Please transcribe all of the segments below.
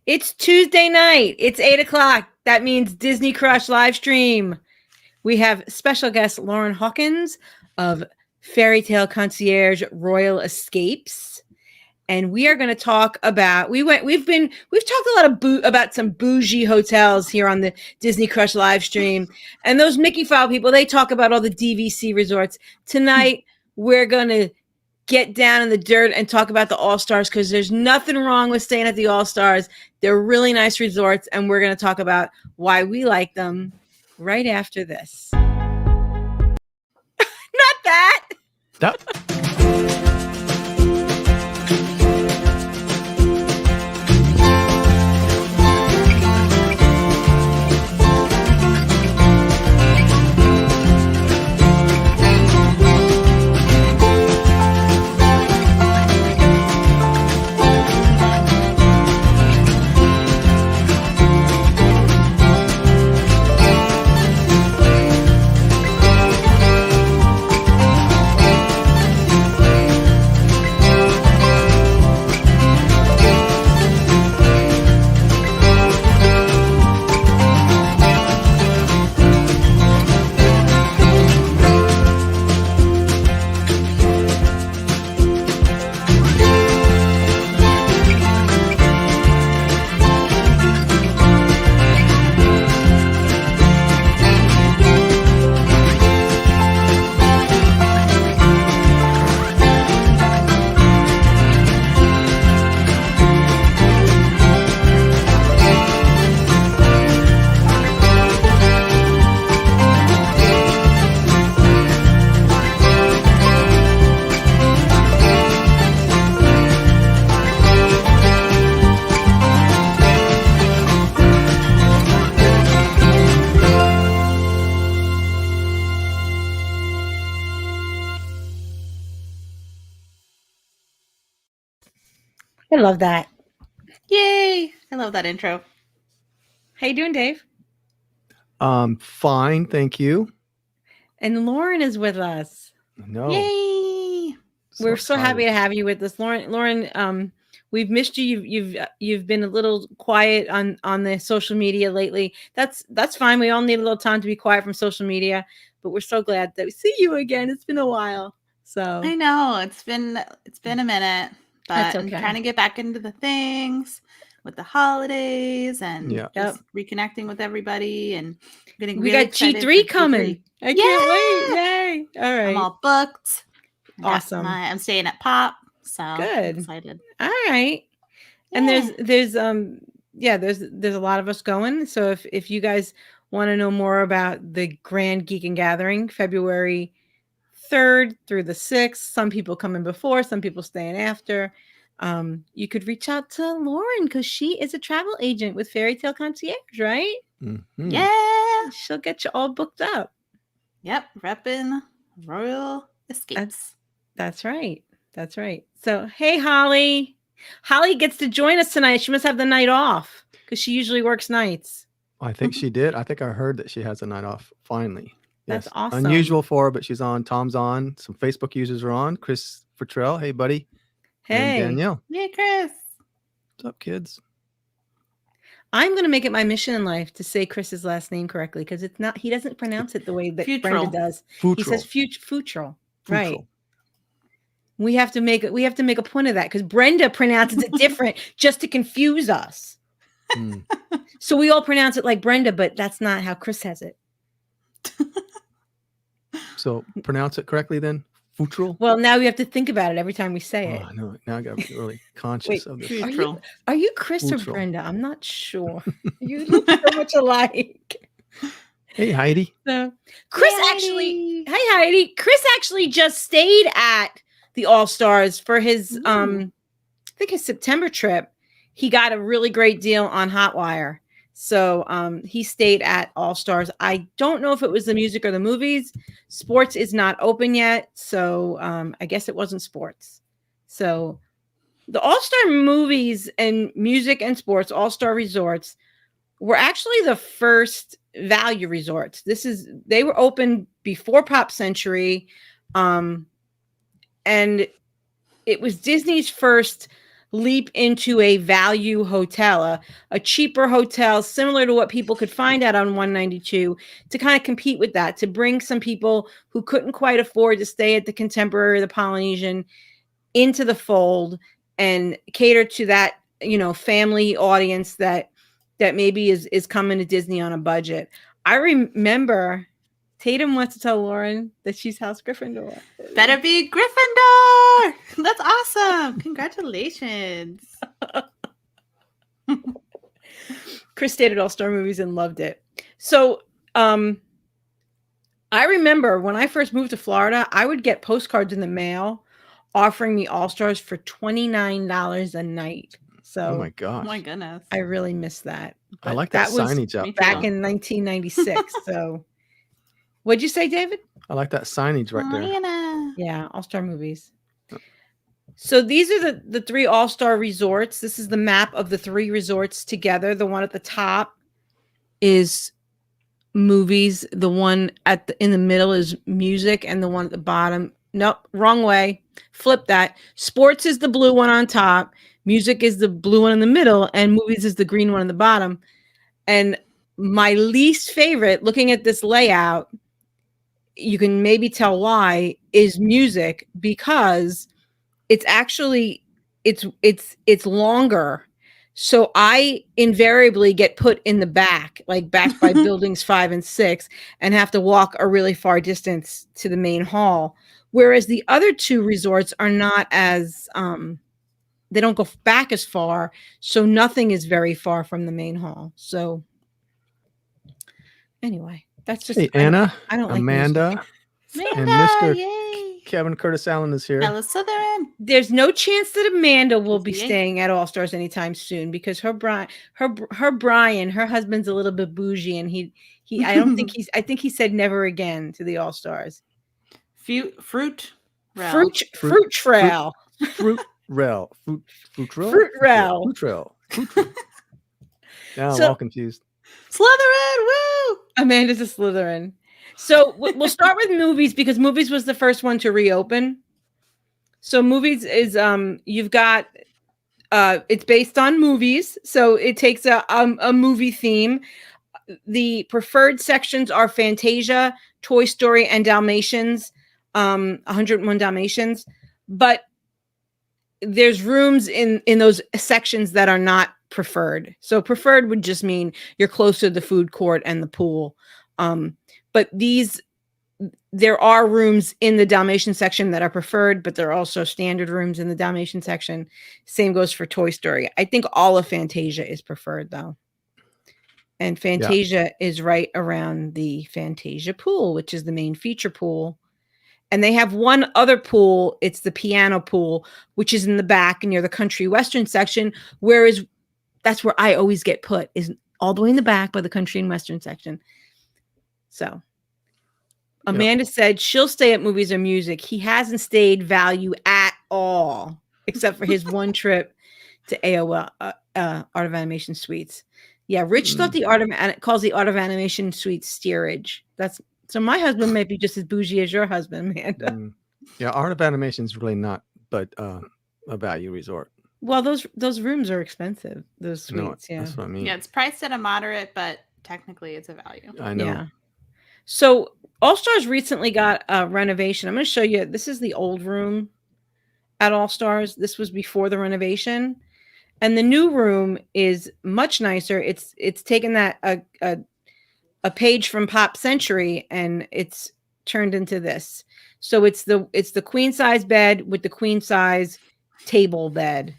It's Tuesday night. It's 8:00. That means Disney Crush live stream. We have special guest Lauren Hawkins of Fairytale Concierge Royal Escapes. And we are going to talk about we've talked a lot about some bougie hotels here on the Disney Crush live stream. And those Mickey File people, they talk about all the DVC resorts. Tonight we're going to get down in the dirt and talk about the All-Stars, because there's nothing wrong with staying at the All-Stars. They're really nice resorts, and we're going to talk about why we like them right after this. Not that. That. I love that. Yay! I love that intro. How you doing, Dave? Fine, thank you. And Lauren is with us. No. Yay! We're so happy to have you with us, Lauren. Lauren, we've missed you. You've been a little quiet on the social media lately. That's fine. We all need a little time to be quiet from social media, but we're so glad that we see you again. It's been a while. So I know it's been a minute, but okay. I'm trying to get back into the things with the holidays and just reconnecting with everybody and getting. We got G3 coming. I can't wait! Yay! All right, I'm all booked. Awesome. I'm staying at Pop, so good. I'm excited. All right, and there's a lot of us going. So if you guys want to know more about the Grand Geek and Gathering, February 3rd through the 6th, some people coming before, some people staying after. You could reach out to Lauren because she is a travel agent with Fairytale Concierge, right? Mm-hmm. Yeah, she'll get you all booked up. Yep, repping Royal Escapes. That's right. That's right. So, hey, Holly. Holly gets to join us tonight. She must have the night off because she usually works nights. I think she did. I think I heard that she has a night off finally. That's awesome. Unusual for her, but she's on. Tom's on. Some Facebook users are on. Chris Fertrell. Hey, buddy. Hey. And Danielle. Hey, Chris. What's up, kids? I'm going to make it my mission in life to say Chris's last name correctly because it's not. He doesn't pronounce it the way that Brenda does. Futrell. He says Futrell. Right. We have to make a point of that because Brenda pronounces it different just to confuse us. So we all pronounce it like Brenda, but that's not how Chris has it. So pronounce it correctly then. Futrell? Well, now we have to think about it every time we say it. No, now I got to be really conscious of this. Are you Chris or Brenda? I'm not sure. You look so much alike. Hey, Heidi. Hi, Heidi. Chris actually just stayed at the All-Stars for his, I think his September trip. He got a really great deal on Hotwire. So he stayed at All-Stars. I don't know if it was the music or the movies. Sports is not open yet. So I guess it wasn't sports. So the All-Star movies and music and sports, All-Star resorts, were actually the first value resorts. They were open before Pop Century. And it was Disney's first leap into a value hotel, a cheaper hotel similar to what people could find out on 192, to kind of compete with that, to bring some people who couldn't quite afford to stay at the Contemporary or the Polynesian into the fold and cater to that, you know, family audience that maybe is coming to Disney on a budget. I remember Tatum wants to tell Lauren that she's House Gryffindor. Better be Gryffindor. That's awesome. Congratulations. Chris stayed at All-Star Movies and loved it. So I remember when I first moved to Florida, I would get postcards in the mail offering me All-Stars for $29 a night. So, oh my gosh, my goodness, I really miss that. But I like that signage up back in 1996. So, what'd you say, David? I like that signage right there. Yeah, All-Star Movies. So these are the 3 All-Star resorts. This is the map of the 3 resorts together. The one at the top is movies. The one in the middle is music, and the one at the bottom, nope, wrong way. Flip that. Sports is the blue one on top. Music is the blue one in the middle, and movies is the green one on the bottom. And my least favorite, looking at this layout, you can maybe tell why, is music, because it's actually it's longer. So I invariably get put in the back, like back by buildings 5 and 6, and have to walk a really far distance to the main hall. Whereas the other 2 resorts are not as they don't go back as far, so nothing is very far from the main hall. So anyway, that's just Anna, I don't Amanda, like and Mr. Yay. Kevin Curtis Allen is here. Ella Southern. There's no chance that Amanda will be staying at All Stars anytime soon, because her Brian, her husband's a little bit bougie, and he I don't think I think he said never again to the All Stars. Fruit trail. Fruit trail. Now I'm all confused. Slytherin, woo! Amanda's a Slytherin. So we'll start with movies, because movies was the first one to reopen. So movies is you've got it's based on movies, so it takes a movie theme. The preferred sections are Fantasia, Toy Story, and Dalmatians, 101 Dalmatians. But there's rooms in those sections that are not preferred. So preferred would just mean you're closer to the food court and the pool. But there are rooms in the Dalmatian section that are preferred, but there are also standard rooms in the Dalmatian section. Same goes for Toy Story. I think all of Fantasia is preferred, though. And Fantasia is right around the Fantasia pool, which is the main feature pool. And they have one other pool. It's the piano pool, which is in the back near the country western section, whereas that's where I always get put, is all the way in the back by the country and western section. So Amanda said she'll stay at movies or music. He hasn't stayed value at all, except for his one trip to AOL, Art of Animation Suites. Yeah, Rich thought calls the Art of Animation Suites steerage. So my husband might be just as bougie as your husband, Amanda. Yeah, Art of Animation is really not, but a value resort. Well, those rooms are expensive. Those suites, yeah. That's what I mean. Yeah, it's priced at a moderate, but technically it's a value. I know. Yeah. So All Stars recently got a renovation. I'm going to show you. This is the old room at All Stars. This was before the renovation, and the new room is much nicer. It's taken that a page from Pop Century, and it's turned into this. So it's the queen size bed with the queen size table bed.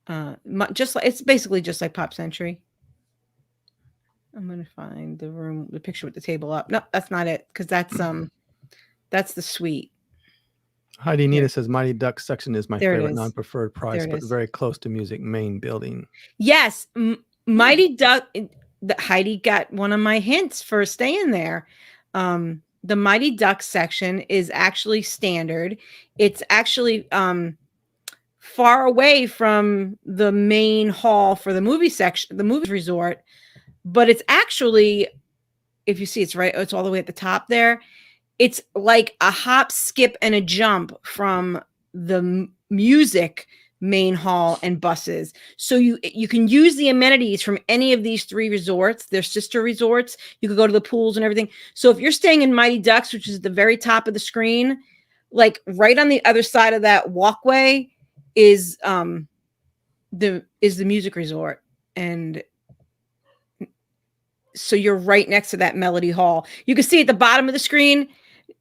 It's basically just like Pop Century. I'm gonna find the picture with the table up. No, that's not it, because that's the suite. Heidi Nita says Mighty Ducks section is my favorite non-preferred price, but very close to music main building. Yes, Mighty Duck. Heidi got one of my hints for staying there. The Mighty Ducks section is actually standard. It's actually far away from the main hall for the movie section, the movie resort. But it's actually, if you see, it's all the way at the top there. It's like a hop, skip, and a jump from the music main hall and buses. So you can use the amenities from any of these 3 resorts. They're sister resorts. You could go to the pools and everything. So if you're staying in Mighty Ducks, which is at the very top of the screen, like right on the other side of that walkway is the music resort. And so you're right next to that Melody Hall. You can see at the bottom of the screen,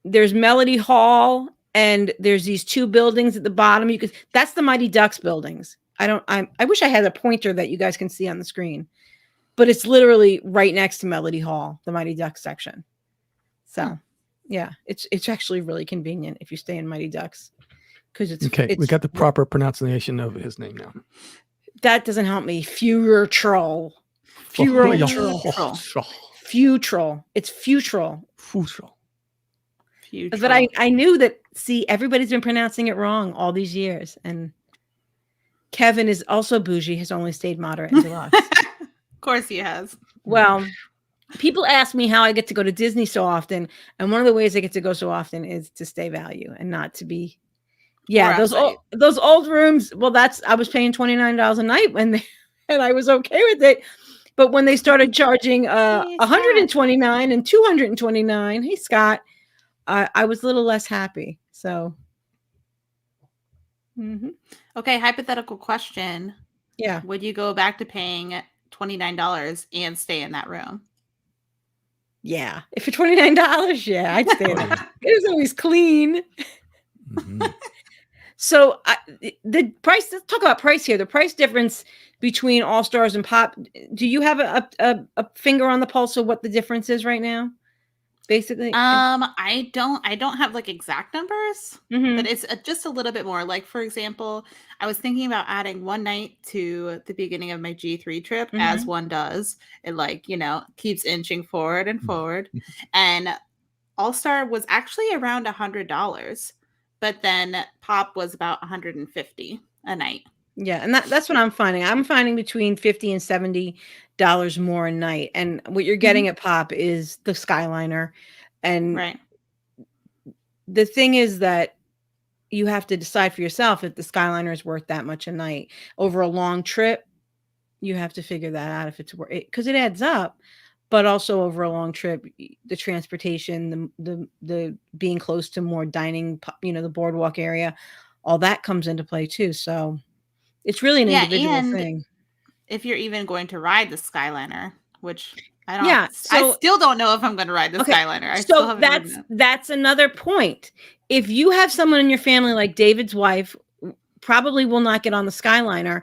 there's Melody Hall, and there's these 2 buildings at the bottom. That's the Mighty Ducks buildings. I wish I had a pointer that you guys can see on the screen, but it's literally right next to Melody Hall, the Mighty Ducks section. So yeah, it's actually really convenient if you stay in Mighty Ducks. Because we got the proper pronunciation of his name now. That doesn't help me. Fairytale. Fairytale. It's Fairytale. But I knew that, see, everybody's been pronouncing it wrong all these years. And Kevin is also bougie, has only stayed moderate and deluxe. Of course he has. Well, people ask me how I get to go to Disney so often. And one of the ways I get to go so often is to stay value and not to be. Yeah, those old rooms. Well, I was paying $29 a night and I was okay with it. But when they started charging $129 and $229, hey, Scott, I was a little less happy. So, okay, hypothetical question. Yeah. Would you go back to paying $29 and stay in that room? Yeah. If for $29, yeah, I'd stay in there. It was always clean. So the price, let's talk about price here. The price difference between All Stars and Pop. Do you have a finger on the pulse of what the difference is right now? Basically, I don't have like exact numbers, but it's just a little bit more. Like, for example, I was thinking about adding one night to the beginning of my G3 trip, as one does. It keeps inching forward and forward. And All Star was actually around $100, but then Pop was about $150 a night. Yeah, and that's what I'm finding. I'm finding between $50 and $70 more a night. And what you're getting at Pop is the Skyliner. And the thing is that you have to decide for yourself if the Skyliner is worth that much a night. Over a long trip, you have to figure that out if it's worth it, because it adds up. But also over a long trip, the transportation, the being close to more dining, the boardwalk area, all that comes into play too. So it's really an individual thing. If you're even going to ride the Skyliner, which I don't, I still don't know if I'm going to ride the Skyliner. That's another point. If you have someone in your family like David's wife, probably will not get on the Skyliner.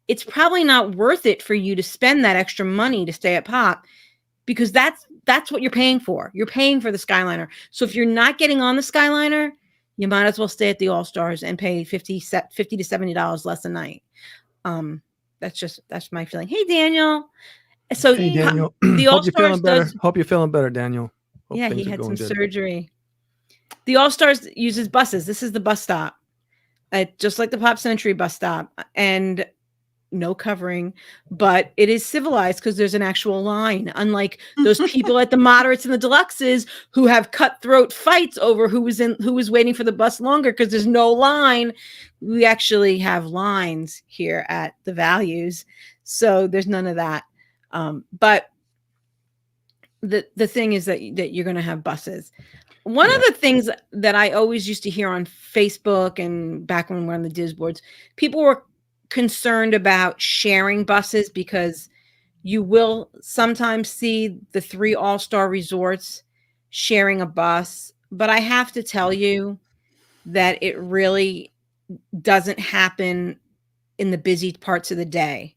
It's probably not worth it for you to spend that extra money to stay at Pop, because that's what you're paying for. You're paying for the Skyliner. So if you're not getting on the Skyliner, you might as well stay at the All Stars and pay $50 to $70 less a night. That's my feeling. Hey, Daniel. So hey, Daniel. The All Stars hope you're feeling better, Daniel. Hope he had some surgery. The All Stars uses buses. This is the bus stop, just like the Pop Century bus stop, and no covering, but it is civilized because there's an actual line. Unlike those people at the moderates and the deluxes who have cutthroat fights over who was waiting for the bus longer because there's no line. We actually have lines here at the values, so there's none of that. But the thing is that you're going to have buses. One of the things that I always used to hear on Facebook and back when we were on the Diz boards, people were concerned about sharing buses because you will sometimes see the 3 All-Star resorts sharing a bus. But I have to tell you that it really doesn't happen in the busy parts of the day.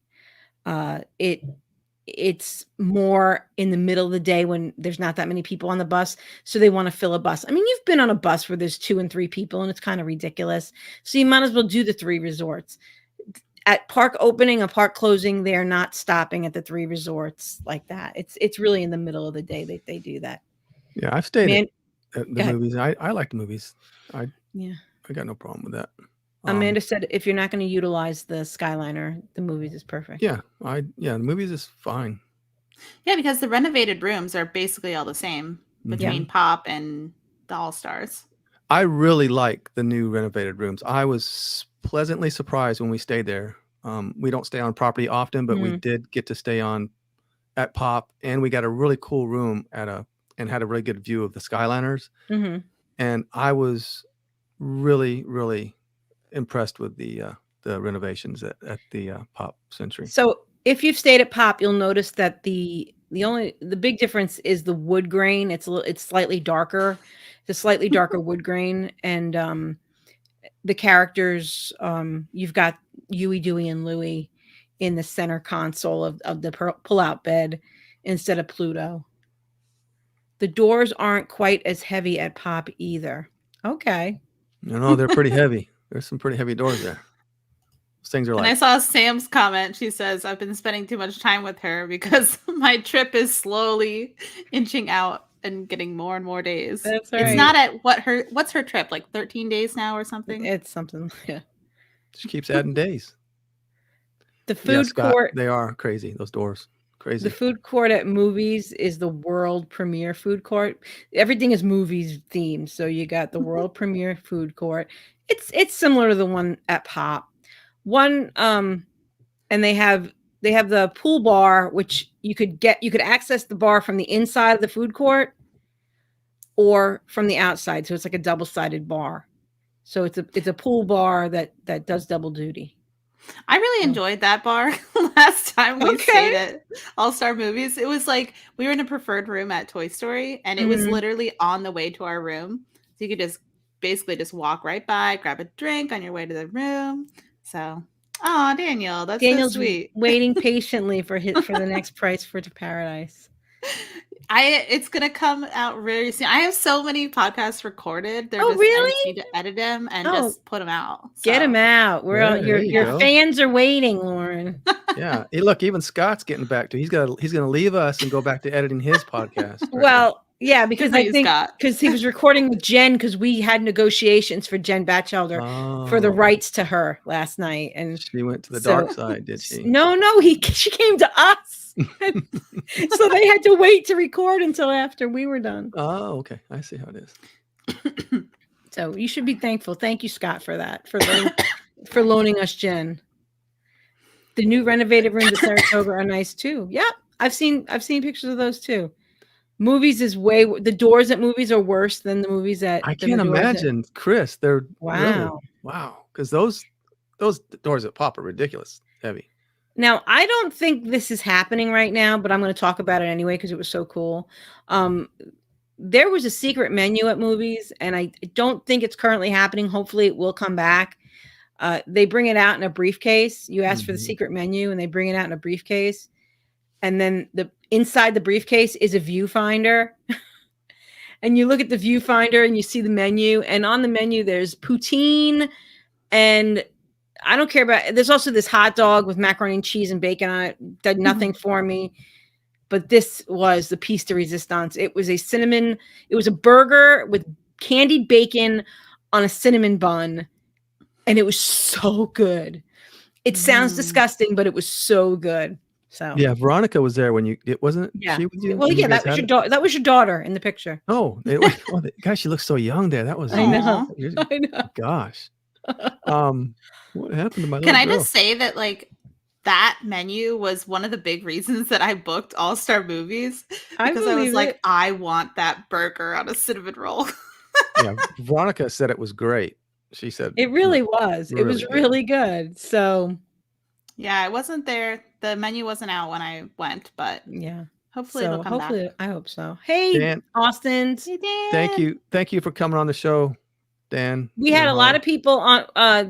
It's more in the middle of the day when there's not that many people on the bus. So they want to fill a bus. I mean, you've been on a bus where there's 2 and 3 people and it's kind of ridiculous. So you might as well do the 3 resorts. At park opening and park closing, they're not stopping at the 3 resorts like that. It's really in the middle of the day that they do that. Yeah, I've stayed at the movies. I like the movies. I got no problem with that. Amanda said if you're not going to utilize the Skyliner, the movies is perfect. Yeah, the movies is fine. Yeah, because the renovated rooms are basically all the same between Pop and the All Stars. I really like the new renovated rooms. I was pleasantly surprised when we stayed there. We don't stay on property often, but we did get to stay on at Pop, and we got a really cool room and had a really good view of the Skyliners. And I was really, really impressed with the renovations at the Pop Century. So if you've stayed at Pop, you'll notice that the big difference is the wood grain. It's slightly darker. It's a slightly darker wood grain, and the characters, you've got Huey, Dewey, and Louie in the center console of the pull-out bed instead of Pluto. The doors aren't quite as heavy at Pop either. Okay. No, they're pretty heavy. There's some pretty heavy doors there. Those things are and I saw Sam's comment. She says, I've been spending too much time with her because my trip is slowly inching out and getting more and more days. That's right. It's not at what's her trip? Like 13 days now or something? It's something. Yeah. She keeps adding days. The food court. They are crazy. Those doors. Crazy. The food court at movies is the world premiere food court. Everything is movies themed. So you got the world premiere food court. It's similar to the one at Pop. And they have the pool bar, which you could access the bar from the inside of the food court or from the outside. So it's like a double-sided bar. So it's a pool bar that does double duty. I really enjoyed that bar last time we stayed at All-Star Movies. It was like we were in a preferred room at Toy Story, and it was literally on the way to our room. So you could basically just walk right by, grab a drink on your way to the room. So, Daniel, Daniel's so sweet. Waiting patiently for the next Price for Paradise. It's gonna come out very soon. I have so many podcasts recorded. Really? I just need to edit them and just put them out. So. Get them out. Your fans are waiting, Lauren. Yeah. Hey, look, even Scott's getting back to. He's gonna leave us and go back to editing his podcast. Right? Well, yeah, because I think because he was recording with Jen because we had negotiations for Jen Batchelder for the rights to her last night, and she went to the dark side, did she? No, she came to us, so they had to wait to record until after we were done. Oh, okay, I see how it is. So you should be thankful. Thank you, Scott, for that for loaning us Jen. The new renovated rooms at Saratoga are nice too. Yep, I've seen pictures of those too. Movies is the doors at movies are worse than the movies at. I can't imagine, Chris. They're wow, because those doors at Pop are ridiculous heavy. Now I don't think this is happening right now, but I'm going to talk about it anyway because it was so cool. There was a secret menu at movies, and I don't think it's currently happening. Hopefully, it will come back. They bring it out in a briefcase. You ask for the secret menu, and they bring it out in a briefcase. And then inside the briefcase is a viewfinder. And you look at the viewfinder and you see the menu. And on the menu, there's poutine. And I don't care there's also this hot dog with macaroni and cheese and bacon on it. Did nothing for me. But this was the piece de resistance. It was it was a burger with candied bacon on a cinnamon bun. And it was so good. It sounds disgusting, but it was so good. So yeah, Veronica was there when it wasn't. Yeah. She with you? Well, yeah, that was your daughter. That was your daughter in the picture. Oh, gosh, she looks so young there. That was. I know. I know. Gosh. What happened to my? Can I just say that that menu was one of the big reasons that I booked All-Star Movies because I was like, I want that burger on a cinnamon roll. Yeah, Veronica said it was great. She said it really was. It was really good. So. Yeah, I wasn't there. The menu wasn't out when I went, but yeah, hopefully it'll come back. I hope so. Hey, Dan, Austin. Hey, Dan. Thank you for coming on the show, Dan. We had a lot of people on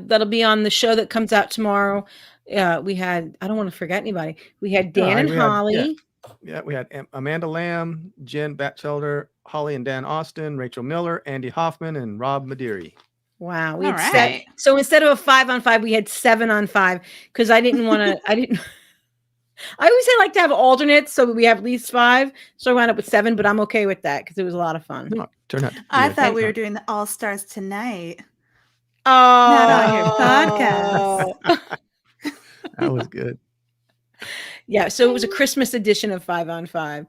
that'll be on the show that comes out tomorrow. We had, I don't want to forget anybody. We had Dan and Holly. Yeah, we had Amanda Lamb, Jen Batchelder, Holly and Dan Austin, Rachel Miller, Andy Hoffman, and Rob Madiri. Wow. We had so instead of a 5-on-5, we had 7-on-5 because I didn't want to, I always say like to have alternates so we have at least 5. So I wound up with 7, but I'm okay with that because it was a lot of fun. No, turned out. I thought we were doing the All Stars tonight. Oh, not on your podcast. That was good. Yeah, so it was a Christmas edition of 5-on-5.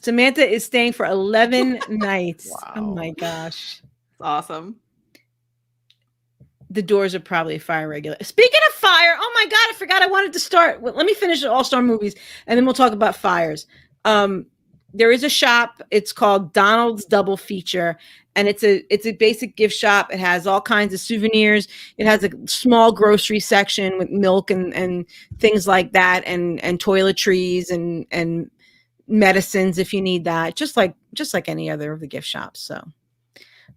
Samantha is staying for 11 nights. Wow. Oh my gosh. It's awesome. the doors are probably a fire regulator. Speaking of fire, oh my God, I forgot I wanted to start. Well, let me finish the All-Star movies and then we'll talk about fires. There is a shop. It's called Donald's Double Feature. And it's a basic gift shop. It has all kinds of souvenirs. It has a small grocery section with milk and things like that, and toiletries and medicines if you need that. Just like any other of the gift shops. So,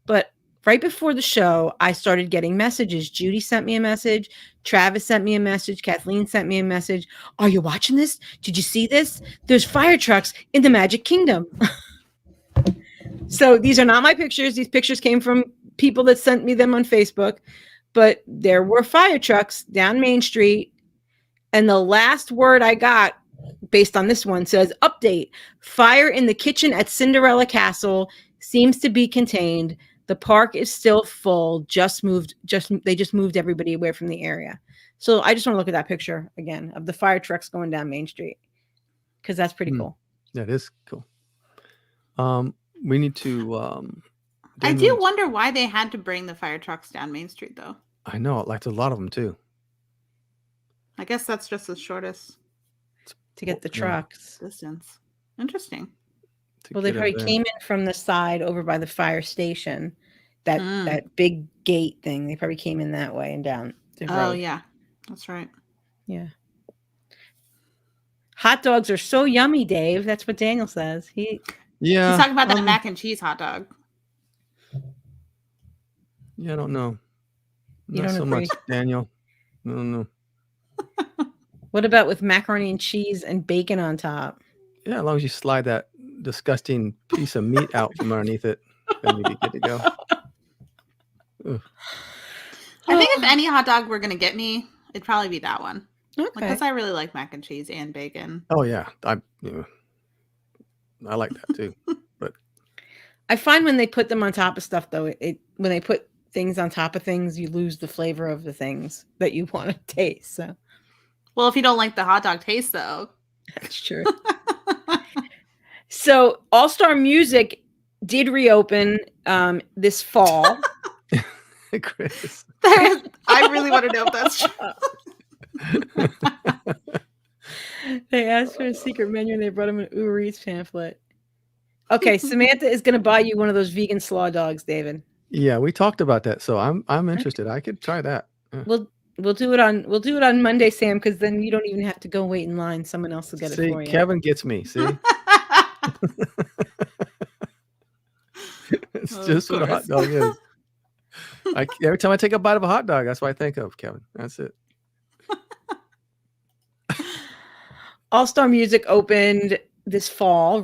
but right before the show, I started getting messages. Judy sent me a message. Travis sent me a message. Kathleen sent me a message. Are you watching this? Did you see this? There's fire trucks in the Magic Kingdom. So these are not my pictures. These pictures came from people that sent me them on Facebook. But there were fire trucks down Main Street. And the last word I got based on this one says, update, fire in the kitchen at Cinderella Castle seems to be contained. The park is still full. They just moved everybody away from the area. So I just want to look at that picture again of the fire trucks going down Main Street, because that's pretty cool. That is cool. We need to. I do wonder why they had to bring the fire trucks down Main Street, though. I know, like there's a lot of them too. I guess that's just the shortest to get the trucks distance. Interesting. Well, they probably came in from the side over by the fire station, that big gate thing. They probably came in that way and down the road. Oh, yeah. That's right. Yeah. Hot dogs are so yummy, Dave. That's what Daniel says. He's talking about that mac and cheese hot dog. Yeah, I don't know. You Not don't so agree? much, Daniel. I don't know. What about with macaroni and cheese and bacon on top? Yeah, as long as you slide that disgusting piece of meat out from underneath it, then you'd be good to go. Ugh. I think if any hot dog were going to get me, it'd probably be that one. Okay. Because I really like mac and cheese and bacon. Oh, yeah. I like that too. But I find when they put them on top of stuff, though, when they put things on top of things, you lose the flavor of the things that you want to taste. So, well, if you don't like the hot dog taste, though, that's true. So, All-Star Music did reopen this fall. Chris, I really want to know if that's true. They asked for a secret menu and they brought him an Uber Eats pamphlet. Okay, Samantha is going to buy you one of those vegan slaw dogs, David. Yeah, we talked about that, so I'm interested. I could try that. Yeah. We'll do it on Monday, Sam, because then you don't even have to go wait in line. Someone else will get it for you. Kevin gets me. See, it's just what a hot dog is. Every time I take a bite of a hot dog, that's what I think of, Kevin. That's it. All-Star Music reopened this fall,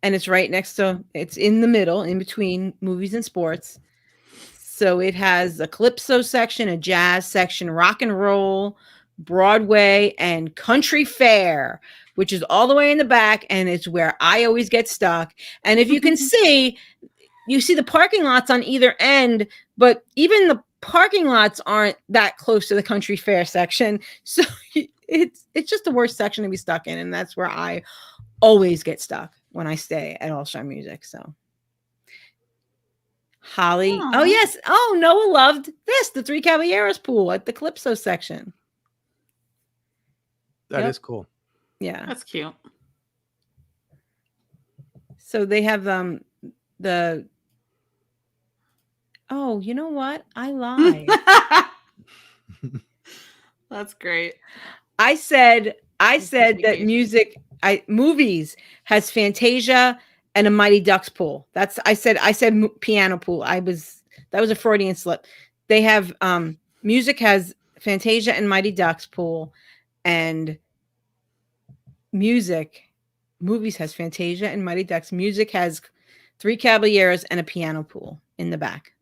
and it's right next to, it's in the middle, in between movies and sports. So it has a calypso section, a jazz section, rock and roll, Broadway, and country fair, which is all the way in the back, and it's where I always get stuck. And if you can see, you see the parking lots on either end, but even the parking lots aren't that close to the country fair section. So it's just the worst section to be stuck in, and that's where I always get stuck when I stay at All-Star Music. So Holly, oh yes, Noah loved this, the Three Caballeros pool at the Calypso section. That is cool. Yeah, that's cute. So they have you know what? I lied. That's great. I said that movies has Fantasia and a Mighty Ducks pool. I said piano pool. That was a Freudian slip. They have music has Fantasia and Mighty Ducks pool, and movies has Fantasia and Mighty Ducks. Music has Three Caballeros and a piano pool in the back.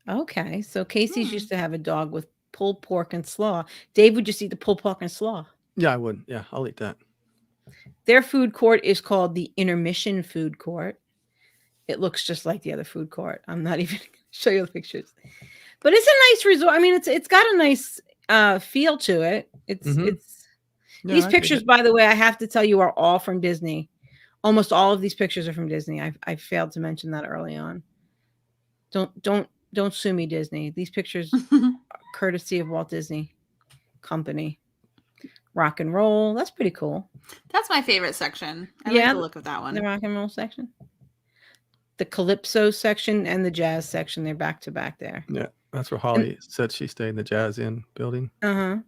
Okay, so Casey's used to have a dog with pulled pork and slaw. Dave, would you eat the pulled pork and slaw? Yeah, I would. Yeah, I'll eat that. Their food court is called the Intermission Food Court. It looks just like the other food court. I'm not even going to show you the pictures. But it's a nice resort. I mean, it's got a nice feel to it. These pictures, by the way, I have to tell you, are all from Disney. Almost all of these pictures are from Disney. I failed to mention that early on. Don't sue me, Disney. These pictures are courtesy of Walt Disney Company. Rock and roll. That's pretty cool. That's my favorite section. I like the look of that one. The rock and roll section. The calypso section and the jazz section, they're back to back there. Yeah, that's where Holly said she stayed in the Jazz Inn building. Uh-huh.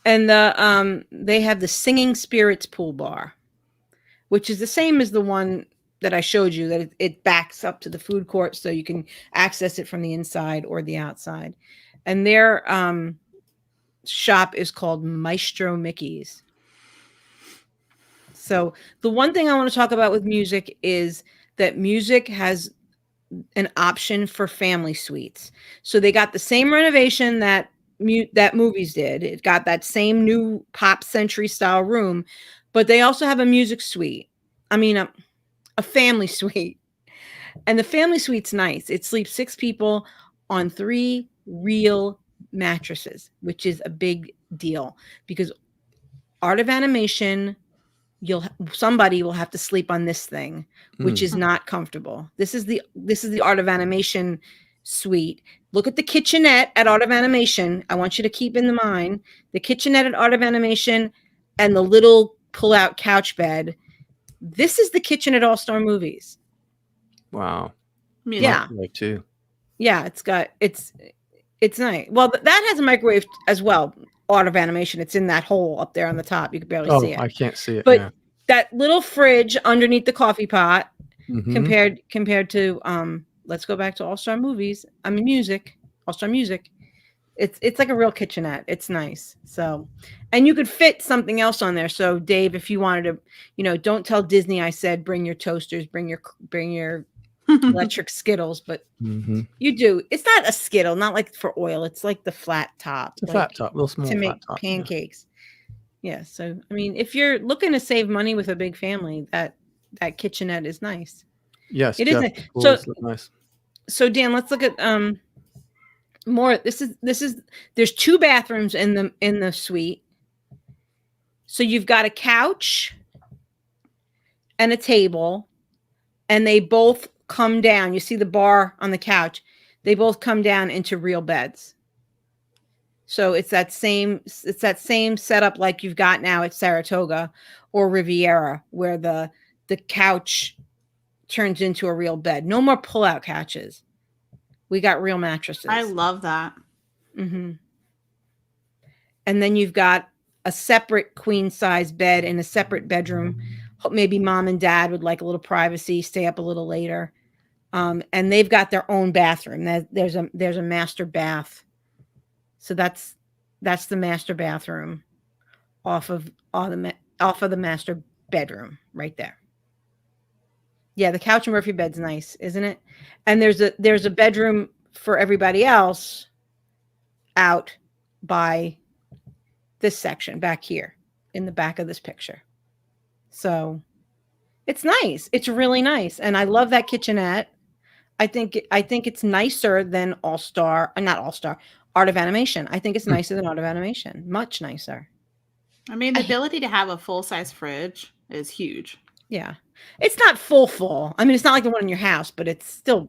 And they have the Singing Spirits pool bar, which is the same as the one that I showed you, that it backs up to the food court so you can access it from the inside or the outside. And their shop is called Maestro Mickey's. So the one thing I want to talk about with music is that music has an option for family suites. So they got the same renovation that movies did. It got that same new pop century style room, but they also have a music suite. I mean, a family suite. And the family suite's nice. It sleeps 6 people on 3 real mattresses, which is a big deal because Art of Animation, somebody will have to sleep on this thing, which is not comfortable. This is the Art of Animation suite. Look at the kitchenette at Art of Animation. I want you to keep in mind the kitchenette at Art of Animation and the little pull-out couch bed. This is the kitchen at All Star Movies. Wow. Yeah. Too. Yeah, it's nice. Well, that has a microwave as well. Art of Animation. It's in that hole up there on the top. You can barely see it. I can't see it. But that little fridge underneath the coffee pot, compared to let's go back to All Star Movies. I mean, music. All Star Music. It's like a real kitchenette. It's nice. So, and you could fit something else on there. So, Dave, if you wanted to, don't tell Disney I said bring your toasters, bring your electric Skittles, but you do. It's not a Skittle, not like for oil. It's like the flat top. It's a flat top, real small to make flat top, pancakes. Yeah. So, I mean, if you're looking to save money with a big family, that kitchenette is nice. Yes, it is. Nice. So, Dan, let's look at more. There's 2 bathrooms in the suite. So you've got a couch and a table, and they both come down. You see the bar on the couch. They both come down into real beds. So it's that same setup like you've got now at Saratoga or Riviera, where the couch turns into a real bed. No more pull-out couches. We got real mattresses. I love that. And then you've got a separate queen size bed in a separate bedroom. Maybe mom and dad would like a little privacy, stay up a little later. And they've got their own bathroom. There's a master bath. So that's the master bathroom off of the master bedroom right there. Yeah, the couch and Murphy bed's nice, isn't it? And there's a bedroom for everybody else out by this section back here in the back of this picture. So it's nice. It's really nice. And I love that kitchenette. I think it's nicer than Art of Animation. I think it's nicer than Art of Animation. Much nicer. I mean, the ability to have a full-size fridge is huge. Yeah. It's not full. I mean, it's not like the one in your house, but it's got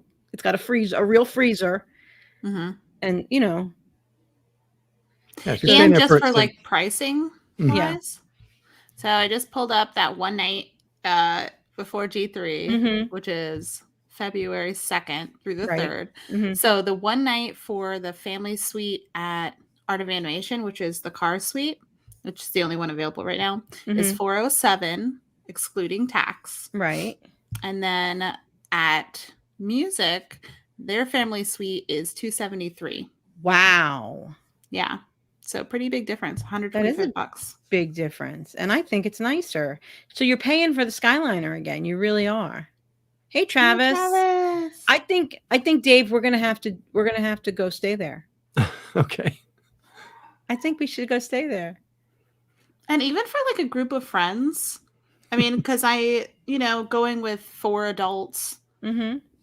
a real freezer. And and just for like pricing wise. So I just pulled up that one night before G3, which is February 2nd through the 3rd. So the one night for the family suite at Art of Animation, which is the car suite, which is the only one available right now, is $407 excluding tax. Right. And then at Music, their family suite is $273. Wow. Yeah. So pretty big difference. $125. Big difference. And I think it's nicer. So you're paying for the Skyliner again. You really are. Hey Travis. Hey, Travis. I think Dave, we're gonna have to go stay there. Okay. I think we should go stay there. And even for like a group of friends, I mean, because going with 4 adults,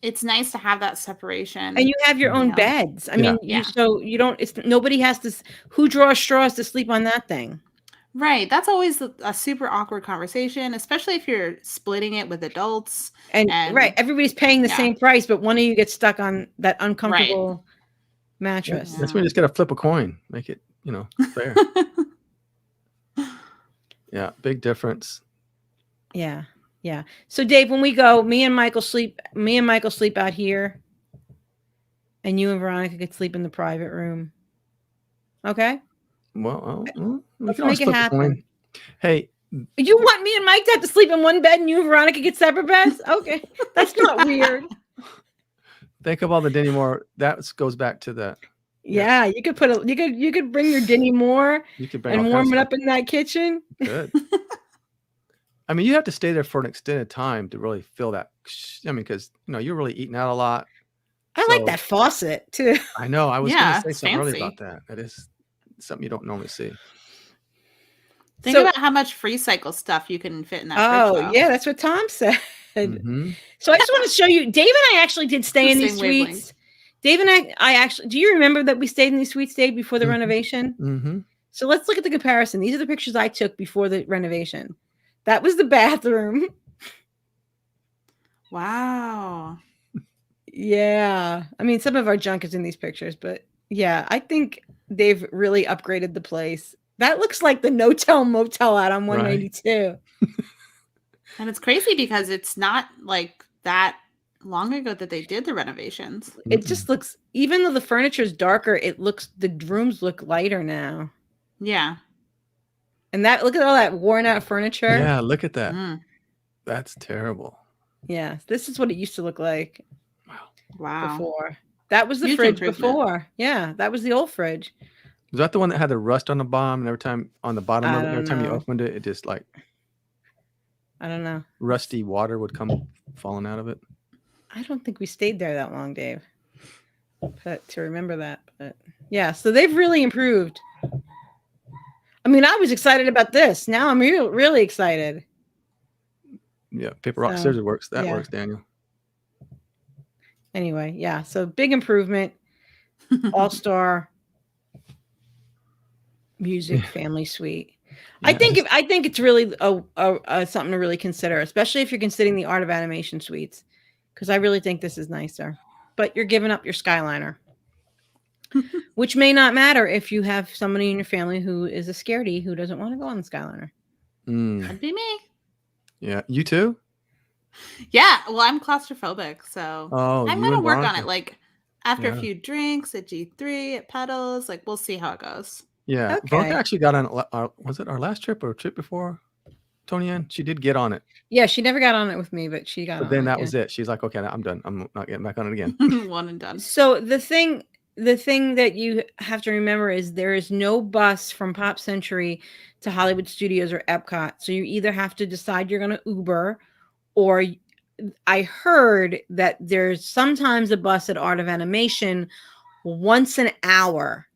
it's nice to have that separation. And you have your own beds. I mean, so you don't. Nobody has to. Who draws straws to sleep on that thing? Right. That's always a super awkward conversation, especially if you're splitting it with adults. And right, And everybody's paying the yeah. same price, but one of you gets stuck on that Right. uncomfortable mattress. That's when you just got to flip a coin, make it, fair. Yeah, big difference. Yeah. Yeah. So Dave, when we go, me and Michael sleep out here. And you and Veronica could sleep in the private room. Okay? Well, we Let's can always make it flip a happen. coin. Hey, You want me and Mike to have to sleep in one bed and you and Veronica get separate beds? Okay. That's not weird. think of all the Denny Moore. That goes back to the. Yeah, you could you could bring your Denny Moore You could bring and all warm kinds it of up in that kitchen. Good. I mean, you have to stay there for an extended time to really feel that. I mean, because you're really eating out a lot. I like that faucet too. I know. I was going Yeah, to say it's something earlier fancy. about that. That is something you don't normally see. Think about how much free cycle stuff you can fit in that fridge. Oh, yeah, that's what Tom said. Mhm. So I just want to show you, Dave and I actually did stay in these suites. Dave and I actually, do you remember that we stayed in these suites, Dave, before the renovation? Mm-hmm. So let's look at the comparison. These are the pictures I took before the renovation. That was the bathroom. Wow. Yeah. I mean, some of our junk is in these pictures, but yeah, I think they've really upgraded the place. That looks like the No-Tell Motel out on 192. And it's crazy because it's not like that long ago that they did the renovations. It just looks, even though the furniture is darker, the rooms look lighter now. Yeah. And look at all that worn out furniture. Yeah, look at that. That's terrible. Yeah, this is what it used to look like. Wow. Before. That was the Huge fridge improvement. before. Yeah, that was the old fridge. Was that the one that had the rust on the bottom, and every time on the bottom of it, every time you know. opened it, it just like I don't know. rusty water would come falling out of it? I don't think we stayed there that long, Dave. But to remember that. But yeah, so they've really improved. I mean, I was excited about this. Now I'm really excited. Yeah, paper, rock, scissors works. That yeah. works, Daniel. Anyway, yeah, so big improvement. All-star music family suite. Yeah, I think it's really something to really consider, especially if you're considering the Art of Animation suites, because I really think this is nicer. But you're giving up your Skyliner, which may not matter if you have somebody in your family who is a scaredy who doesn't want to go on the Skyliner. Could be me. Yeah, you too. Yeah, well, I'm claustrophobic, so I'm gonna work on it. Like after a few drinks at G3 at Pedals, like we'll see how it goes. Yeah, okay. Veronica actually got on. Was it our last trip or a trip before? Toni-Ann, she did get on it. Yeah, she never got on it with me, but she got. But then that was it. She's like, okay, I'm done. I'm not getting back on it again. One and done. So the thing that you have to remember is there is no bus from Pop Century to Hollywood Studios or Epcot. So you either have to decide you're going to Uber, or I heard that there's sometimes a bus at Art of Animation once an hour.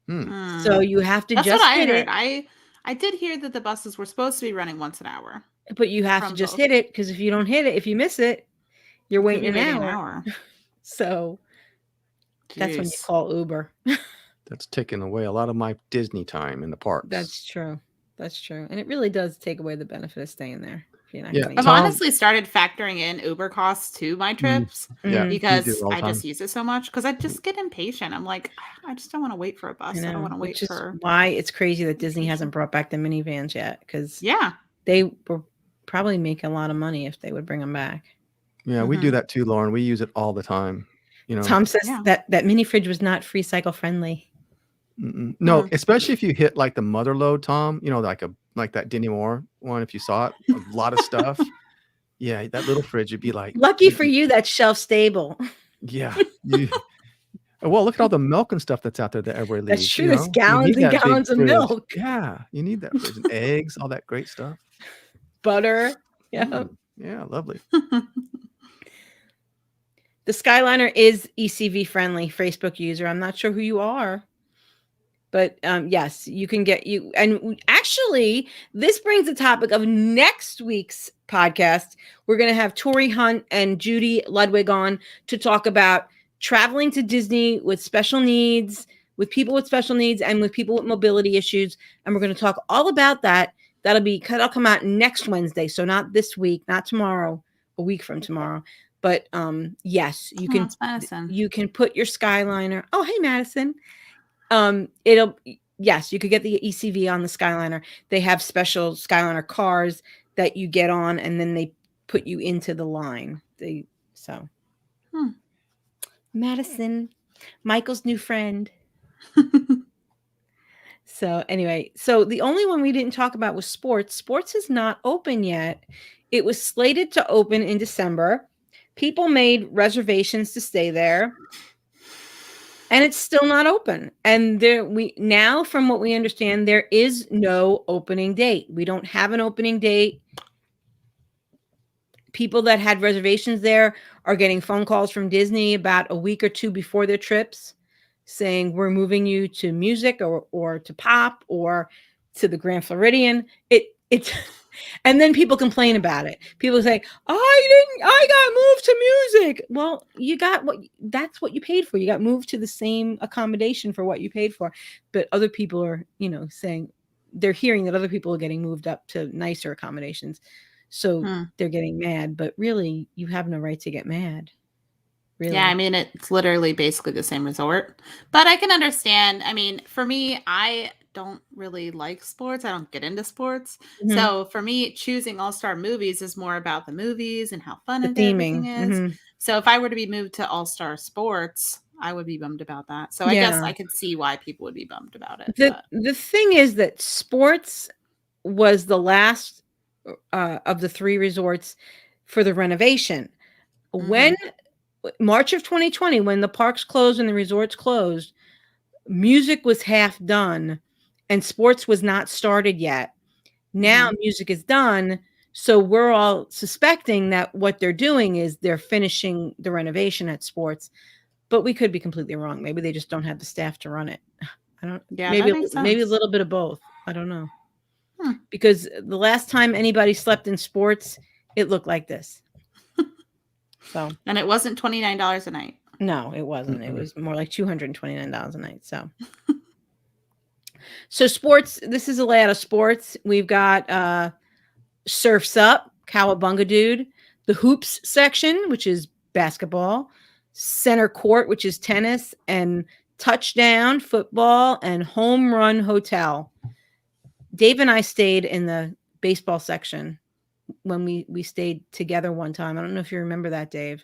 So you have to That's just what I hit heard. it. I did hear that the buses were supposed to be running once an hour. But you have to just hit it, because if you don't hit it, if you miss it, you're waiting an hour. So that's when you call Uber. That's taking away a lot of my Disney time in the parks. That's true. That's true. And it really does take away the benefit of staying there. I've honestly started factoring in Uber costs to my trips because I just use it so much, because I just get impatient. I'm like, I just don't want to wait for a bus. I don't want to wait for. Why it's crazy that Disney hasn't brought back the minivans yet, because they will probably make a lot of money if they would bring them back. Yeah, we do that too, Lauren. We use it all the time. Tom says that mini fridge was not free cycle friendly. No, especially if you hit like the mother load, Tom. Like that Denny Moore one. If you saw it, a lot of stuff. Yeah, that little fridge would be like. Lucky for you, that's shelf stable. Yeah. Well, look at all the milk and stuff that's out there that everybody leaves. That's true. There's gallons and gallons of milk. Yeah, you need that fridge. And eggs, all that great stuff. Butter. Yeah. Yeah, lovely. The Skyliner is ECV friendly. Facebook user. I'm not sure who you are. But yes, you can get you. And actually, this brings the topic of next week's podcast. We're going to have Tori Hunt and Judy Ludwig on to talk about traveling to Disney with special needs, with people with special needs and with people with mobility issues. And we're going to talk all about that. That'll come out next Wednesday. So not this week, not tomorrow, a week from tomorrow. But yes, you can put your Skyliner. Oh, hey, Madison. Yes, you could get the ECV on the Skyliner. They have special Skyliner cars that you get on, and then they put you into the line. Madison, Michael's new friend. So anyway, so the only one we didn't talk about was sports. Sports is not open yet. It was slated to open in December. People made reservations to stay there. And it's still not open. And now, from what we understand, there is no opening date. We don't have an opening date. People that had reservations there are getting phone calls from Disney about a week or two before their trips saying, we're moving you to music or to pop or to the Grand Floridian. It's and then people complain about it. People say, I got moved to music. Well, that's what you paid for. You got moved to the same accommodation for what you paid for. But other people are, saying they're hearing that other people are getting moved up to nicer accommodations. So they're getting mad, but really you have no right to get mad. Really. Yeah, I mean, it's literally basically the same resort, but I can understand. I mean, for me, I don't really like sports. I don't get into sports. Mm-hmm. So for me, choosing All-Star Movies is more about the movies and how fun everything is. Mm-hmm. So if I were to be moved to All-Star Sports, I would be bummed about that. So I guess I could see why people would be bummed about it. The thing is that sports was the last of the 3 resorts for the renovation. Mm-hmm. When March of 2020, when the parks closed and the resorts closed, music was half done and sports was not started yet. Now music is done. So we're all suspecting that what they're doing is they're finishing the renovation at sports, but we could be completely wrong. Maybe they just don't have the staff to run it. I don't. Yeah, maybe a little bit of both. I don't know. Because the last time anybody slept in sports, it looked like this. So, and it wasn't $29 a night. No, it wasn't. Mm-hmm. It was more like $229 a night. So sports. This is a layout of sports. We've got Surfs Up, Cowabunga Dude, the Hoops section, which is basketball, Center Court, which is tennis, and Touchdown, football, and Home Run Hotel. Dave and I stayed in the baseball section when we stayed together one time. I don't know if you remember that, Dave,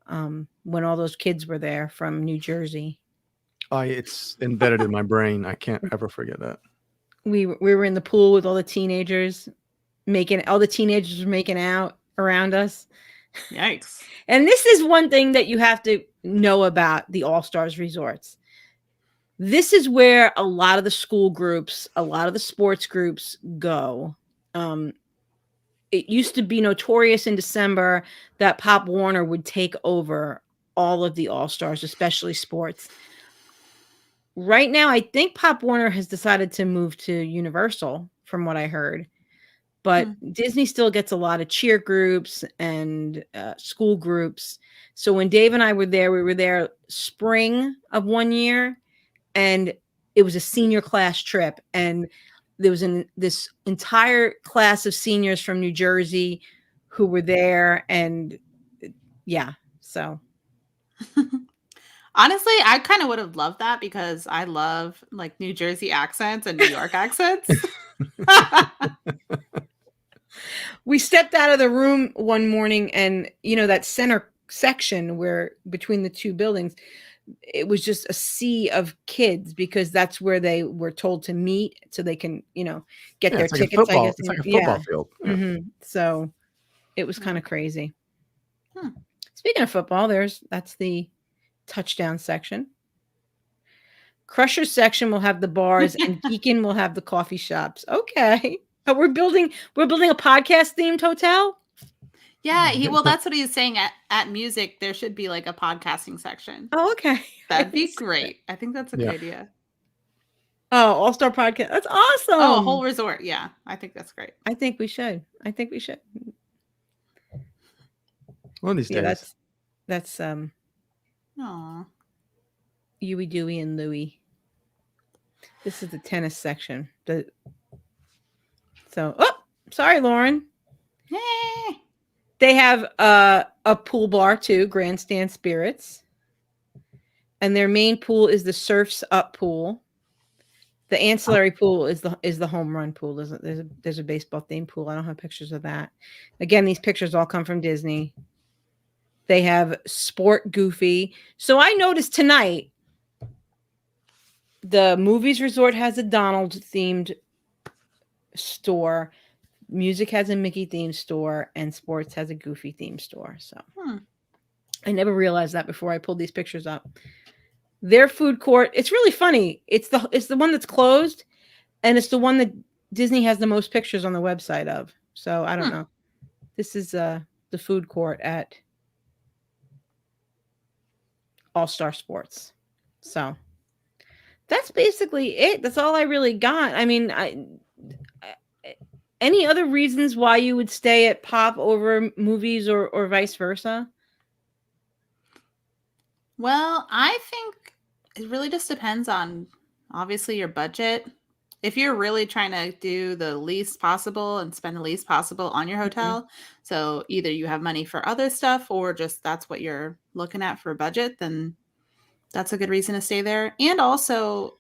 when all those kids were there from New Jersey. It's embedded in my brain. I can't ever forget that. We were in the pool with all the teenagers making out around us. Yikes. And this is one thing that you have to know about the All-Stars resorts. This is where a lot of the school groups, a lot of the sports groups go. It used to be notorious in December that Pop Warner would take over all of the All-Stars, especially sports. Right now, I think Pop Warner has decided to move to Universal, from what I heard. But Disney still gets a lot of cheer groups and school groups. So when Dave and I were there, we were there spring of one year, and it was a senior class trip. And there was this entire class of seniors from New Jersey who were there. And yeah, so. Honestly, I kind of would have loved that because I love like New Jersey accents and New York accents. We stepped out of the room one morning and, that center section where between the 2 buildings, it was just a sea of kids because that's where they were told to meet so they can, get their tickets. I guess it's like a football field. Yeah. Mm-hmm. So it was kind of crazy. Speaking of football, that's the Touchdown section. Crusher section will have the bars and Deacon will have the coffee shops. Okay. We're building a podcast themed hotel. Yeah, well, that's what he was saying. At music, there should be like a podcasting section. Oh, okay. That'd be great. I think that's a good idea. Oh, All-Star podcast. That's awesome. Oh, a whole resort. Yeah, I think that's great. I think we should. One of these days. That's Aw. Huey, Dewey, and Louie. This is the tennis section. Sorry, Lauren. Yay! They have a pool bar too, Grandstand Spirits. And their main pool is the Surfs Up pool. The ancillary pool is the home run pool. There's a baseball themed pool. I don't have pictures of that. Again, these pictures all come from Disney. They have Sport Goofy. So I noticed tonight the Movies Resort has a Donald themed store. Music has a Mickey themed store, and Sports has a Goofy themed store. So I never realized that before I pulled these pictures up. Their food court, it's really funny. It's the one that's closed, and it's the one that Disney has the most pictures on the website of. So I don't know. This is the food court at All Star Sports. So that's basically it. That's all I really got. I mean, any other reasons why you would stay at Pop over movies or vice versa? Well, I think it really just depends on, obviously, your budget. If you're really trying to do the least possible and spend the least possible on your hotel, so either you have money for other stuff or just that's what you're looking at for a budget, then that's a good reason to stay there. And also,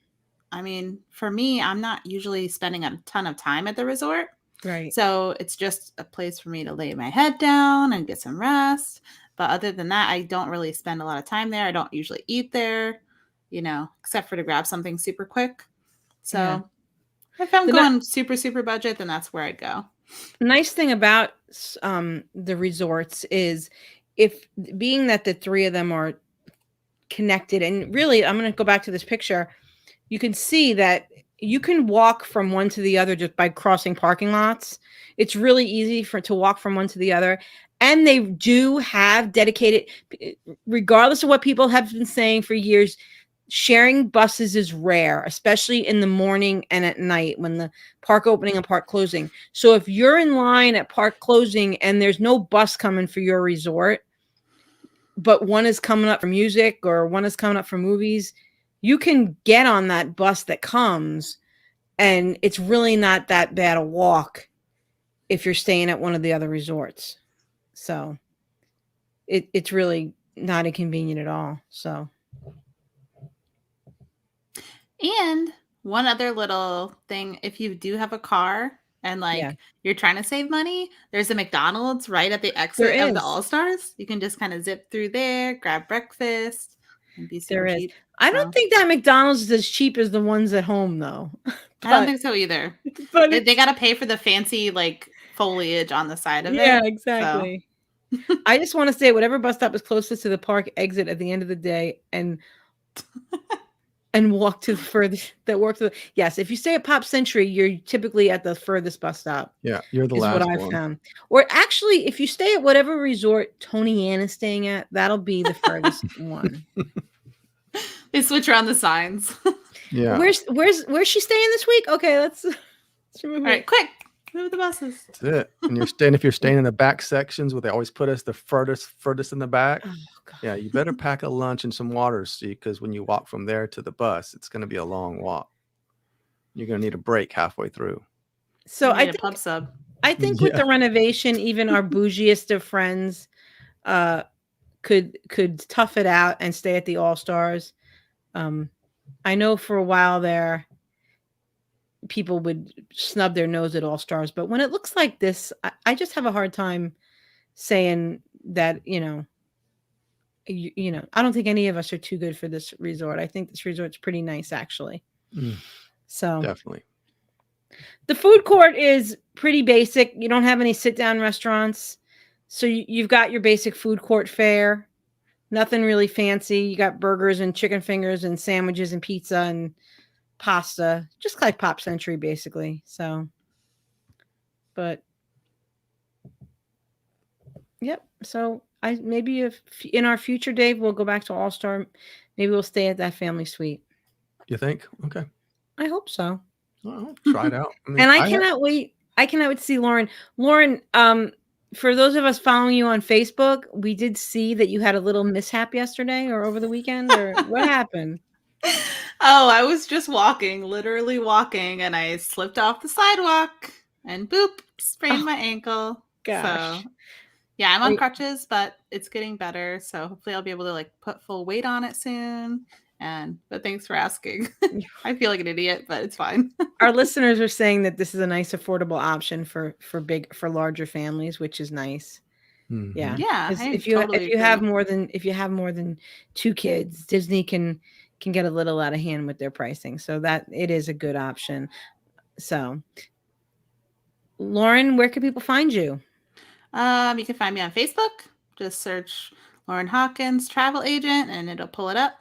I mean, for me, I'm not usually spending a ton of time at the resort. Right. So it's just a place for me to lay my head down and get some rest. But other than that, I don't really spend a lot of time there. I don't usually eat there, except for to grab something super quick. So if I'm going super, super budget, then that's where I'd go. Nice thing about the resorts is being that the three of them are connected, and really, I'm going to go back to this picture. You can see that you can walk from one to the other just by crossing parking lots. It's really easy to walk from one to the other. And they do have dedicated, regardless of what people have been saying for years, sharing buses is rare, especially in the morning and at night when the park opening and park closing. So if you're in line at park closing and there's no bus coming for your resort, but one is coming up for music or one is coming up for movies, you can get on that bus that comes, and it's really not that bad a walk if you're staying at one of the other resorts. So it's really not inconvenient at all. So. And one other little thing, if you do have a car and you're trying to save money, there's a McDonald's right at the exit of the All-Stars. You can just kind of zip through there, grab breakfast, and be super cheap. I don't think that McDonald's is as cheap as the ones at home, though. I don't think so either. But they got to pay for the fancy foliage on the side of it. Yeah, exactly. So. I just want to stay at whatever bus stop is closest to the park exit at the end of the day, and walk to the furthest. Yes, if you stay at Pop Century, you're typically at the furthest bus stop. Yeah, you're the last one. Is what I found. Or actually, if you stay at whatever resort Toni-Ann is staying at, that'll be the furthest one. They switch around the signs. Yeah. Where's she staying this week? Okay, let's remove All right, quick. Move the buses. That's it. And if you're staying in the back sections where they always put us the furthest in the back. Oh, yeah, you better pack a lunch and some water, because when you walk from there to the bus, it's going to be a long walk. You're going to need a break halfway through. So I think a pub sub. I think with the renovation, even our bougiest of friends could tough it out and stay at the All-Stars. I know for a while there, people would snub their nose at All-Stars, but when it looks like this, I just have a hard time saying that, I don't think any of us are too good for this resort. I think this resort's pretty nice, actually. So definitely. The food court is pretty basic. You don't have any sit-down restaurants. So you've got your basic food court fare. Nothing really fancy. You got burgers and chicken fingers and sandwiches and pizza and pasta, just like Pop Century, basically. So, but yep. So maybe if in our future, Dave, we'll go back to All-Star. Maybe we'll stay at that family suite. You think? Okay. I hope so. Well, try it out. I mean, and I cannot wait. I cannot wait to see Lauren. Lauren, for those of us following you on Facebook, we did see that you had a little mishap yesterday or over the weekend, or what happened? Oh, I was just walking, literally walking, and I slipped off the sidewalk and boop, sprained my ankle. Gosh. So yeah, I'm on crutches, but it's getting better. So hopefully I'll be able to like put full weight on it soon. But thanks for asking. I feel like an idiot, but it's fine. Our listeners are saying that this is a nice affordable option for larger families, which is nice. Yeah. Yeah. If you have more than 2 kids, Disney can get a little out of hand with their pricing. So that it is a good option. So Lauren, where can people find you? You can find me on Facebook. Just search Lauren Hawkins travel agent and it'll pull it up.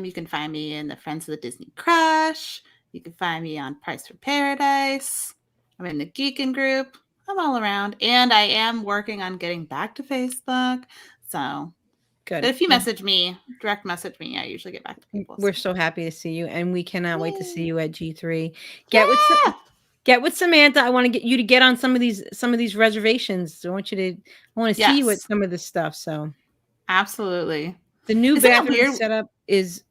You can find me in the Friends of the Disney Crush. You can find me on Price for Paradise. I'm in the Geekin group. I'm all around. And I am working on getting back to Facebook. So good. If you message me, direct message me, I usually get back to people. We're so happy to see you. And we cannot wait to see you at G3. Get with Samantha. I want to get you to get on some of these reservations. I want to see you at some of this stuff. So absolutely. The new bathroom setup is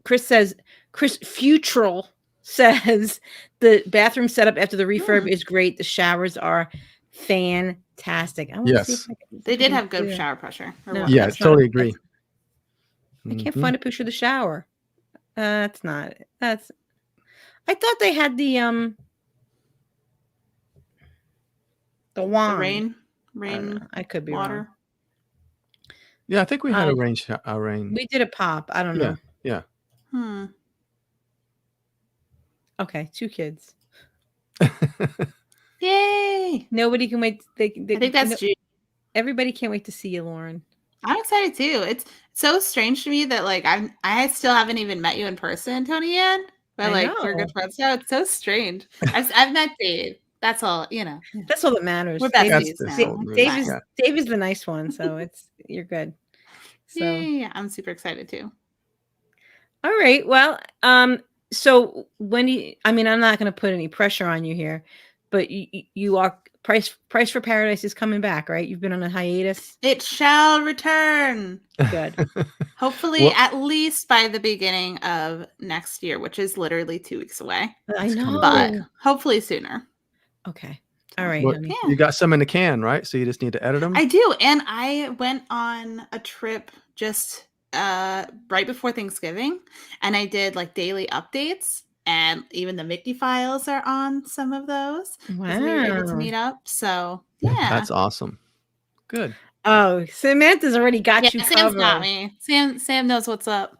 Chris Futrell says the bathroom setup after the refurb is great. The showers are fantastic. Yes. They did have good shower pressure. Yeah, I totally agree. I can't find a picture of the shower. I thought they had the wand. Rain. I could be water. wrong. Yeah, I think we had a rain. We did a pop. I don't know. Yeah. Okay, 2 kids. Yay! Nobody can wait. I think that's June. Everybody can't wait to see you, Lauren. I'm excited too. It's so strange to me that like I still haven't even met you in person, Toni-Ann. But like we're good friends now. It's so strange. I've met Dave. That's all, That's all that matters. We're besties now. Dave is the nice one, so you're good. So yeah, I'm super excited too. All right. Well, so when I'm not going to put any pressure on you here, but you are Price for Paradise is coming back, right? You've been on a hiatus. It shall return. Good. Hopefully, at least by the beginning of next year, which is literally 2 weeks away. I know, but hopefully sooner. Okay. All right. Well, you got some in the can, right? So you just need to edit them. I do, and I went on a trip just right before Thanksgiving, and I did like daily updates. And even the Mickey files are on some of those. Wow. We were able to meet up. So, yeah. That's awesome. Good. Oh, Samantha's already got you Sam's covered. got me. Sam knows what's up.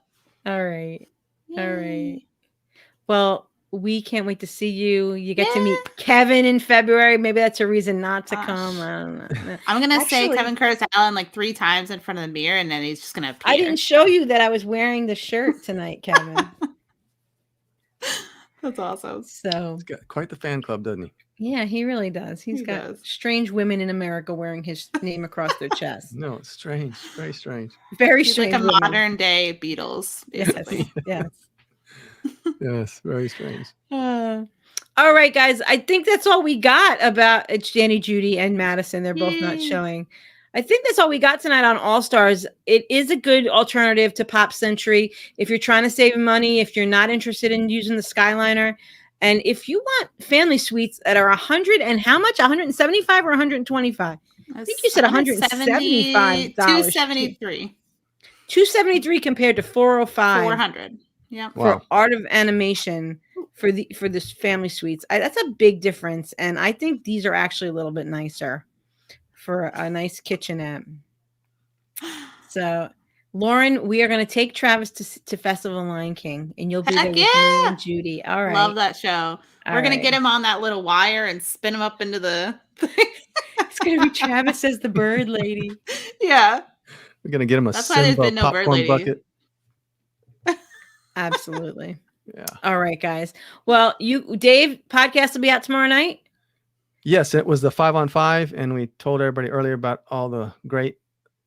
All right. Yay. All right. Well, we can't wait to see you. You get to meet Kevin in February. Maybe that's a reason not to come. I don't know. I'm going to say Kevin Curtis Allen like 3 times in front of the mirror, and then he's just going to appear. I didn't show you that I was wearing the shirt tonight, Kevin. That's awesome. So he's got quite the fan club, doesn't he? Yeah, he really does. He got strange women in America wearing his name across their chest. No, it's strange. Very strange. Very he's strange. Like a modern day Beatles, basically. Yes. Yes, very strange. All right, guys. I think that's all we got about Danny, Judy, and Madison. They're both not showing. I think that's all we got tonight on All Stars. It is a good alternative to Pop Century if you're trying to save money, if you're not interested in using the Skyliner, and if you want family suites that are 100 and how much? 175 or 125? I think you said 175. 273. 273 compared to 405. 400. Yeah. For Art of Animation for this family suites. That's a big difference, and I think these are actually a little bit nicer. For a nice kitchenette. So, Lauren, we are going to take Travis to Festival of Lion King, and you'll be there with me and Judy. All right. Love that show. We're going to get him on that little wire and spin him up into the thing. It's going to be Travis as the bird lady. Yeah. We're going to get him a That's why there's been no bird lady. Bucket. Absolutely. Yeah. All right, guys. Well, Dave, podcast will be out tomorrow night. Yes, it was the 5-on-5, and we told everybody earlier about all the great,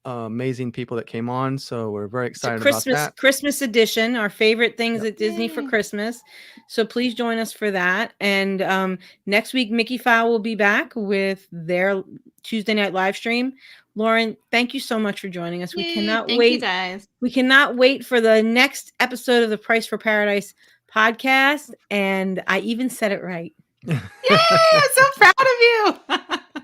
amazing people that came on. So we're very excited about that. Christmas edition, our favorite things at Disney for Christmas. So please join us for that. And next week, Mickey File will be back with their Tuesday night live stream. Lauren, thank you so much for joining us. We Yay, cannot thank wait. you guys. We cannot wait for the next episode of the Price for Paradise podcast. And I even said it right. Yay! I'm so proud of you.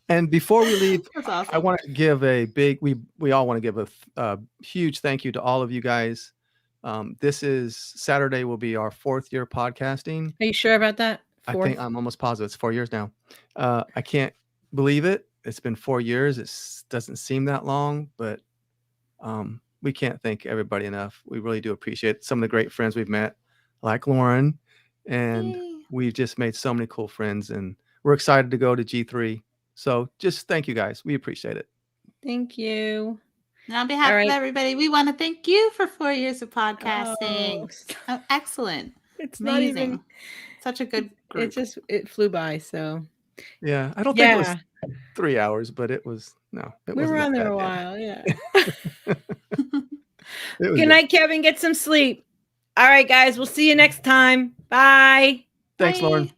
And before we leave, That's awesome. I want to give a big, we all want to give a huge thank you to all of you guys. This is Saturday will be our 4th year podcasting. Are you sure about that? I think I'm almost positive it's 4 years now. I can't believe it. It's been 4 years. It doesn't seem that long, but we can't thank everybody enough. We really do appreciate some of the great friends we've met, like Lauren, and we've just made so many cool friends, and we're excited to go to G3. So just thank you guys. We appreciate it. Thank you. And on behalf of everybody, we want to thank you for 4 years of podcasting. Oh, excellent. It's amazing. Not even such a good group. It flew by. So yeah, I don't think it was 3 hours, but it was we were on there a while. Yeah. Good night, Kevin. Get some sleep. All right, guys. We'll see you next time. Bye. Thanks, Lauren.